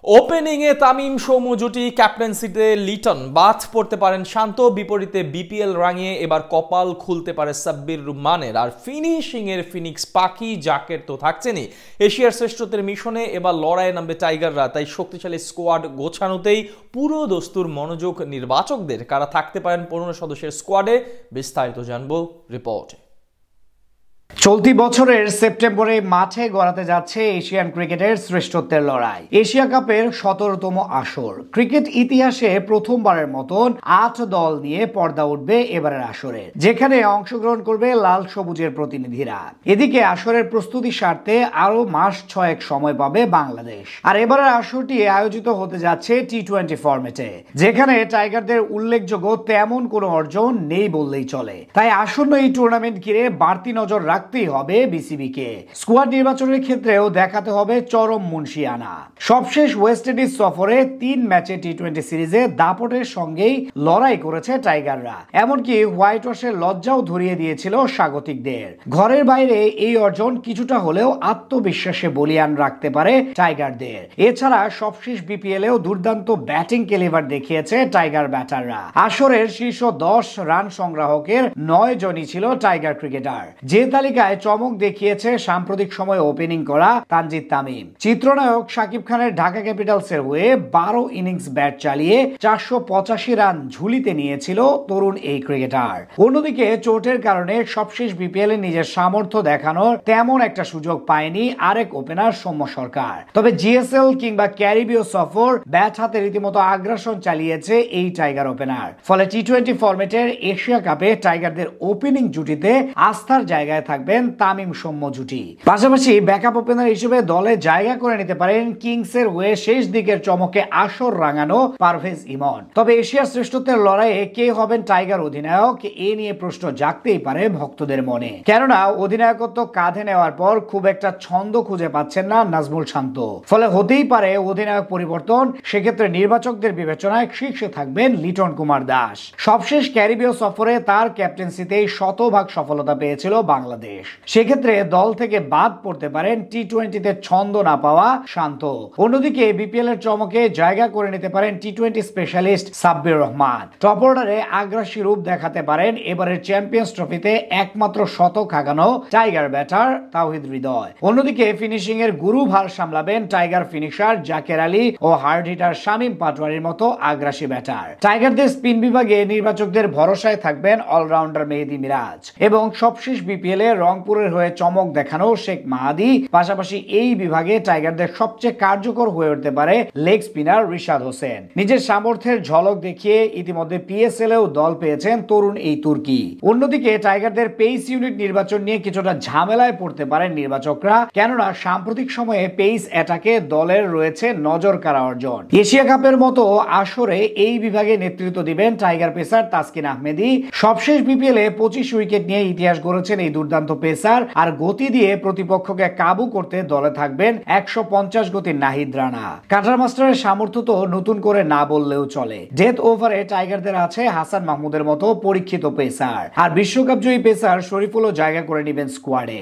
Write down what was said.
ওপেনিংয়ে তামিম সৌম্য জুটি, ক্যাপ্টেন্সিতে লিটন। বাদ পড়তে পারেন শান্ত, বিপরীতে বিপিএল রাঙিয়ে এবার কপাল খুলতে পারে সাব্বির রহমানের। আর ফিনিশিংয়ের ফিনিক্স পাখি জাকের তো থাকছেনই। এশিয়ার শ্রেষ্ঠত্বের মিশনে এবার লড়াইয়ে নামবে টাইগাররা, তাই শক্তিশালী স্কোয়াড গোছানোতেই পুরো দস্তুর মনোযোগ নির্বাচকদের। কারা থাকতে পারেন 15 সদস্যের স্কোয়াডে, বিস্তারিত জানবো রিপোর্টে। চলতি বছরের সেপ্টেম্বরে মাঠে গড়াতে যাচ্ছে এশিয়ান ক্রিকেটের শ্রেষ্ঠত্বের লড়াই। এশিয়া কাপের 17তম আসর। ক্রিকেট ইতিহাসে প্রথমবারের মতন 8 দল নিয়ে পর্দা উঠবে এবারের আসরে, যেখানে অংশগ্রহণ করবে লাল সবুজের প্রতিনিধিরা। এদিকে আসরের প্রস্তুতি স্বার্থে আরো মাস 6 সময় পাবে বাংলাদেশ। আর এবারের আসরটি আয়োজিত হতে যাচ্ছে টি-20 ফরম্যাটে, যেখানে টাইগারদের উল্লেখযোগ্য তেমন কোনো অর্জন নেই বললেই চলে। তাই আসন্ন এই টুর্নামেন্ট ঘিরে বাড়তি নজর রাখতেই হবে বিসিবিকে। স্কোয়াড নির্বাচনের ক্ষেত্রেও দেখাতে হবে চরম মুনশিয়ানা। সবশেষ ওয়েস্ট ইন্ডিজ সফরে 3 ম্যাচে টি-20 সিরিজে দাপটের সঙ্গেই লড়াই করেছে টাইগাররা। এমনকি হোয়াইট ওয়াশের লজ্জাও ধরিয়ে দিয়েছিল স্বাগতিকদের। ঘরের বাইরে এই অর্জন কিছুটা হলেও আত্মবিশ্বাসে বলিয়ান রাখতে পারে টাইগারদের। এছাড়া সবশেষ বিপিএলেও দুর্দান্ত ব্যাটিং ক্যালিবার দেখিয়েছে টাইগার ব্যাটাররা। আসরের শীর্ষ 10 রান সংগ্রাহকের 9 জনই ছিল টাইগার ক্রিকেটার। যে তালিকায় চমক দেখিয়েছে সাম্প্রতিক সময়ে ওপেনিং করা তানজিদ তামিম। চিত্রনায়ক শাকিব খানের ঢাকা ক্যাপিটালসের হয়ে 12 ইনিংস ব্যাট চালিয়ে 485 রান ঝুলিতে নিয়েছিল তরুণ এই ক্রিকেটার। অন্যদিকে চোটের কারণে সবশেষ বিপিএল এ নিজের সামর্থ্য দেখানোর তেমন একটা সুযোগ পায়নি আরেক ওপেনার সৌম্য সরকার। তবে জিএসএল কিংবা ক্যারিবীয় সফর ব্যাট হাতে রীতিমতো আগ্রাসন চালিয়েছে এই টাইগার ওপেনার। ফলে টি-20 ফরম্যাটের এশিয়া কাপে টাইগারদের ওপেনিং জুটিতে আস্থার জায়গায় থাকবেন তামিম সৌম্য জুটি। পাশাপাশি ব্যাকআপ ওপেনার হিসেবে দলে জায়গা করে নিতে পারেন কিংসের হয়ে শেষ দিকের চমকে আসর রাঙানো পারভেজ ইমন। তবে এশিয়ার শ্রেষ্ঠত্বের লড়াইয়ে কে হবেন টাইগার অধিনায়ক, এ নিয়ে প্রশ্ন জাগতেই পারে ভক্তদের মনে। কেননা অধিনায়কত্ব কাঁধে নেওয়ার পর খুব একটা ছন্দ খুঁজে পাচ্ছেন না নাজমুল শান্ত। ফলে হতেই পারে অধিনায়ক পরিবর্তন। সেক্ষেত্রে নির্বাচকদের বিবেচনায় শীর্ষে থাকবেন লিটন কুমার দাস। সবশেষ ক্যারিবীয় সফরে তার ক্যাপ্টেন্সিতেই 100% সফলতা পেয়েছিল বাংলাদেশ। সেক্ষেত্রে দল থেকে বাদ পড়তে পারেন টি-20তে ছন্দ না পাওয়া শান্ত। অন্যদিকে বিপিএল এর চমকে জায়গা করে নিতে পারেন টি-20 স্পেশালিস্ট সাব্বির রহমান। টপ অর্ডারে আগ্রাসী রূপ দেখাতে পারেন এবারের চ্যাম্পিয়ন্স ট্রফিতে একমাত্র শতক হাঁকানো টাইগার ব্যাটার তাওহিদ হৃদয়। অন্যদিকে ফিনিশিং এর গুরুভার সামলাবেন টাইগার ফিনিশার জাকের আলী ও হার্ড হিটার শামীম পাটোয়ারির মতো আগ্রাসী ব্যাটার। টাইগারদের স্পিন বিভাগে নির্বাচকদের ভরসায় থাকবেন অলরাউন্ডার মেহেদী মিরাজ এবং সবশেষ বিপিএল এ রংপুরের হয়ে চমক দেখানো শেখ মাহাদি। পাশাপাশি এই বিভাগে টাইগারদের সবচেয়ে কার্যকর হয়ে উঠতে পারে লেগ স্পিনার রিশাদ হোসেন। নিজের সামর্থ্যের ঝলক দেখিয়ে ইতিমধ্যে পিএসএল এও দল পেয়েছেন তরুণ এই তুর্কি। অন্যদিকে টাইগারদের পেস ইউনিট নির্বাচন নিয়ে কিছুটা ঝামেলায় পড়তে পারেন নির্বাচকরা, কেননা সাম্প্রতিক সময়ে পেস অ্যাটাকে দলের রয়েছে নজর কাড়া অর্জন। এশিয়া কাপের মতো আসরে এই বিভাগে নেতৃত্ব দিবেন টাইগার পেসার তাসকিন আহমেদি। সবশেষ বিপিএল এ 25 উইকেট নিয়ে ইতিহাস গড়েছেন এই দুর্দান্ত পেসার। আর গতি দিয়ে প্রতিপক্ষকে কাবু করতে দলে থাকবেন 150 গতির নাহিদ রানা। কাটার মাস্টারের সামর্থ্য তো নতুন করে না বললেও চলে। ডেথ ওভারে টাইগারদের আছে হাসান মাহমুদের মতো পরীক্ষিত পেসার। আর বিশ্বকাপ জয়ী পেসার শরীফুলও জায়গা করে নেবেন স্কোয়াডে।